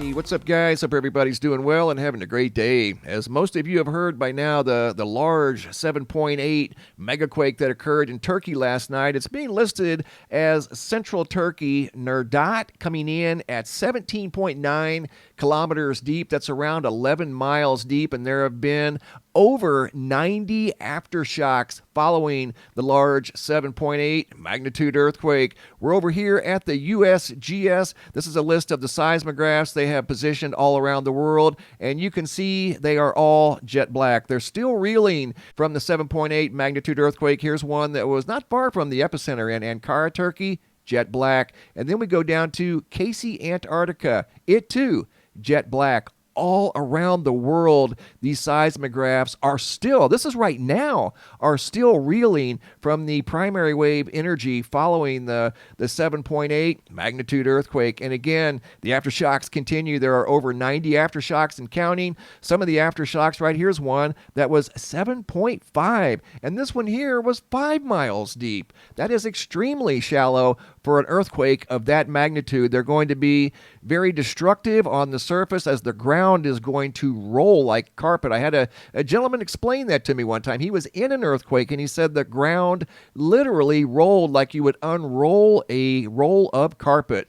Hey, what's up, guys? Hope everybody's doing well and having a great day. As most of you have heard by now, the large 7.8 Mega Quake that occurred in Turkey last night, it's being listed as Central Turkey Nerdot, coming in at 17.9 kilometers deep. That's around 11 miles deep, and there have been over 90 aftershocks following the large 7.8 magnitude earthquake. We're over here at the USGS. This is a list of the seismographs they have positioned all around the world, and you can see they are all jet black. They're still reeling from the 7.8 magnitude earthquake. Here's one that was not far from the epicenter in Ankara, Turkey, jet black. And then we go down to Casey, Antarctica. It too, jet black. All around the world, these seismographs are still, this is right now, are still reeling from the primary wave energy following the 7.8 magnitude earthquake. And again, the aftershocks continue. There are over 90 aftershocks and counting. Some of the aftershocks, right here's one that was 7.5, and this one here was 5 miles deep. That is extremely shallow for an earthquake of that magnitude. They're going to be very destructive on the surface as the ground is going to roll like carpet. I had a gentleman explain that to me one time. He was in an earthquake and he said the ground literally rolled like you would unroll a roll of carpet.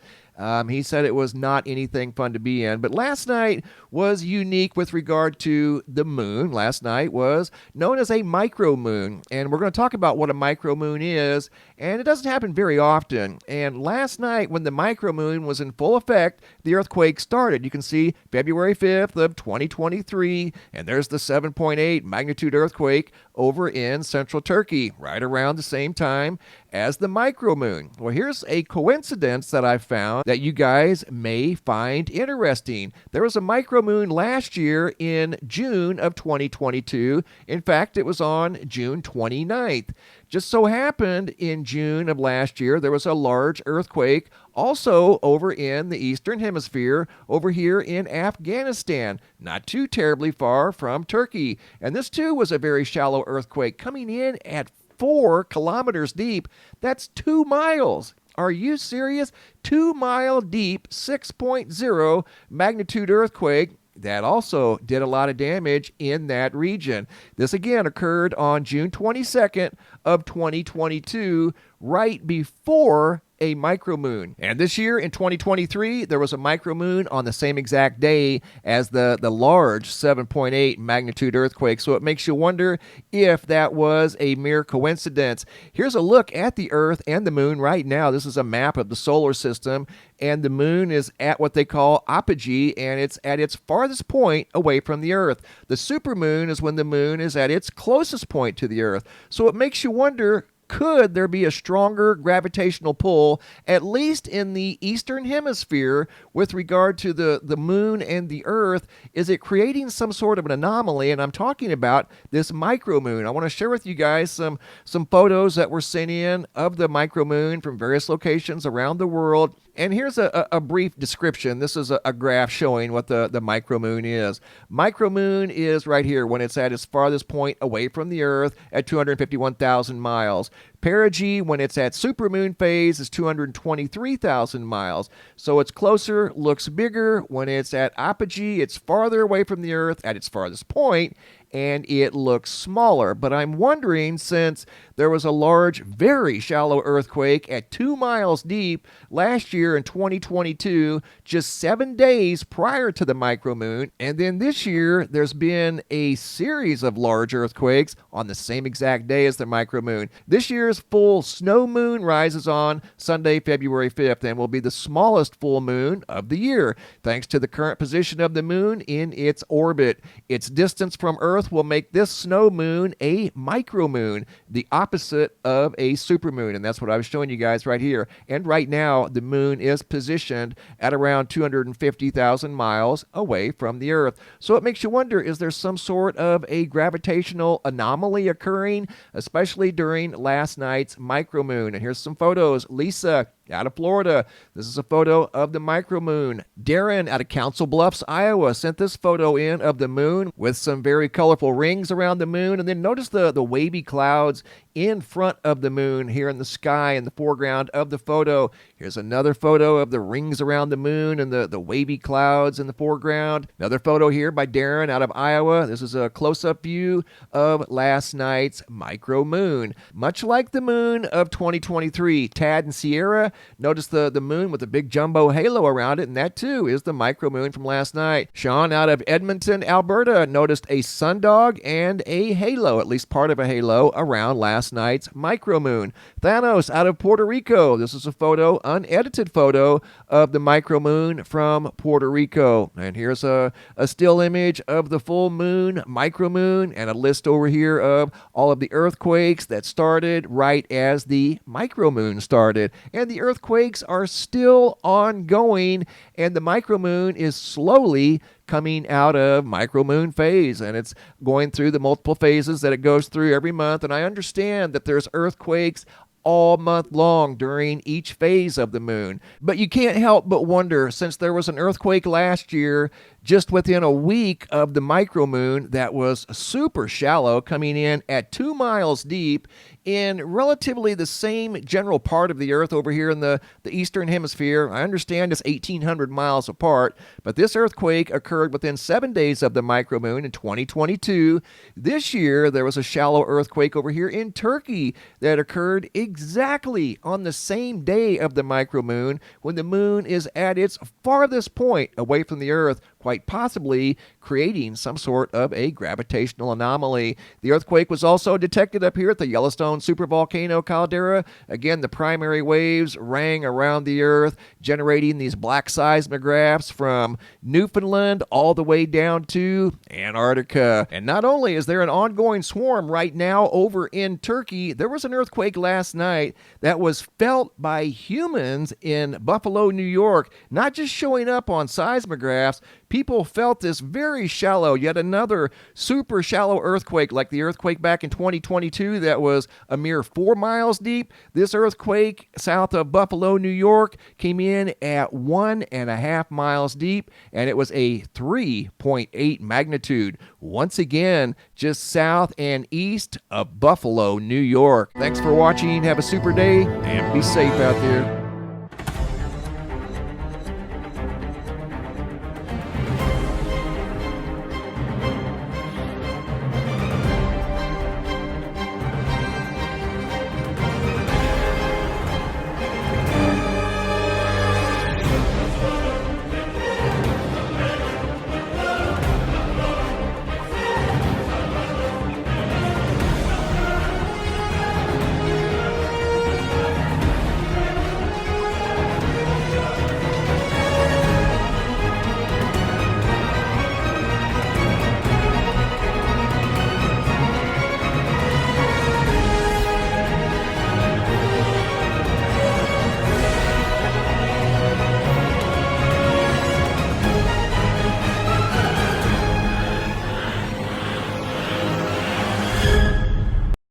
He said it was not anything fun to be in. But last night was unique with regard to the moon. Last night was known as a micromoon. And we're going to talk about what a micromoon is. And it doesn't happen very often. And last night, when the micromoon was in full effect, the earthquake started. You can see February 5th of 2023. And there's the 7.8 magnitude earthquake over in central Turkey, right around the same time as the micromoon. Well, here's a coincidence that I found that you guys may find interesting. There was a micromoon last year in June of 2022. In fact, it was on June 29th. Just so happened in June of last year, there was a large earthquake also over in the Eastern Hemisphere, over here in Afghanistan, not too terribly far from Turkey. And this too was a very shallow earthquake coming in at 4 kilometers deep. That's 2 miles. Are you serious? 2 mile deep, 6.0 magnitude earthquake. That also did a lot of damage in that region. This again occurred on June 22nd of 2022, right before a micromoon. And this year in 2023, there was a micromoon on the same exact day as the large 7.8 magnitude earthquake. So it makes you wonder if that was a mere coincidence. Here's a look at the Earth and the moon right now. This is a map of the solar system, and the moon is at what they call apogee, and it's at its farthest point away from the Earth. The supermoon is when the moon is at its closest point to the Earth. So it makes you wonder, could there be a stronger gravitational pull, at least in the Eastern Hemisphere, with regard to the moon and the Earth? Is it creating some sort of an anomaly? And I'm talking about this micromoon. I want to share with you guys some photos that were sent in of the micromoon from various locations around the world. And here's a brief description. This is a graph showing what the micromoon is. Micromoon is right here when it's at its farthest point away from the Earth at 251,000 miles. Perigee, when it's at supermoon phase, is 223,000 miles. So it's closer, looks bigger. When it's at apogee, it's farther away from the Earth at its farthest point, and it looks smaller. But I'm wondering, since there was a large, very shallow earthquake at 2 miles deep last year in 2022, just 7 days prior to the micromoon, and then this year there's been a series of large earthquakes on the same exact day as the micromoon. This year's full snow moon rises on Sunday, February 5th, and will be the smallest full moon of the year, thanks to the current position of the moon in its orbit. Its distance from Earth will make this snow moon a micromoon, the opposite of a supermoon, and that's what I was showing you guys right here. And right now, the moon is positioned at around 250,000 miles away from the Earth. So it makes you wonder, is there some sort of a gravitational anomaly occurring, especially during last night's micromoon? And here's some photos. Lisa Out of Florida, this is a photo of the micromoon. Darren out of Council Bluffs, Iowa, sent this photo in of the moon with some very colorful rings around the moon. And then notice the wavy clouds in front of the moon here in the sky in the foreground of the photo. Here's another photo of the rings around the moon and the wavy clouds in the foreground. Another photo here by Darren out of Iowa. This is a close-up view of last night's micromoon. Much like the moon of 2023, Tad and Sierra, notice the moon with a big jumbo halo around it, and that too is the micromoon from last night. Sean out of Edmonton, Alberta, noticed a sundog and a halo, at least part of a halo, around last night's micromoon. Thanos out of Puerto Rico. This is a photo, unedited photo of the micromoon from Puerto Rico. And here's a still image of the full moon, micromoon, and a list over here of all of the earthquakes that started right as the micromoon started. And the earthquakes are still ongoing, and the micromoon is slowly coming out of micromoon phase, and it's going through the multiple phases that it goes through every month. And I understand that there's earthquakes all month long during each phase of the moon. But you can't help but wonder, since there was an earthquake last year just within a week of the micromoon that was super shallow, coming in at 2 miles deep in relatively the same general part of the Earth over here in the eastern hemisphere. I understand it's 1,800 miles apart, but this earthquake occurred within 7 days of the micromoon in 2022. This year, there was a shallow earthquake over here in Turkey that occurred exactly on the same day of the micromoon, when the moon is at its farthest point away from the Earth, quite possibly creating some sort of a gravitational anomaly. The earthquake was also detected up here at the Yellowstone supervolcano caldera. Again, the primary waves rang around the Earth, generating these black seismographs from Newfoundland all the way down to Antarctica. And not only is there an ongoing swarm right now over in Turkey, there was an earthquake last night that was felt by humans in Buffalo, New York, not just showing up on seismographs. People felt this very shallow, yet another super shallow earthquake, like the earthquake back in 2022 that was a mere 4 miles deep. This earthquake south of Buffalo, New York, came in at 1.5 miles deep, and it was a 3.8 magnitude. Once again, just south and east of Buffalo, New York. Thanks for watching. Have a super day, and be safe out there.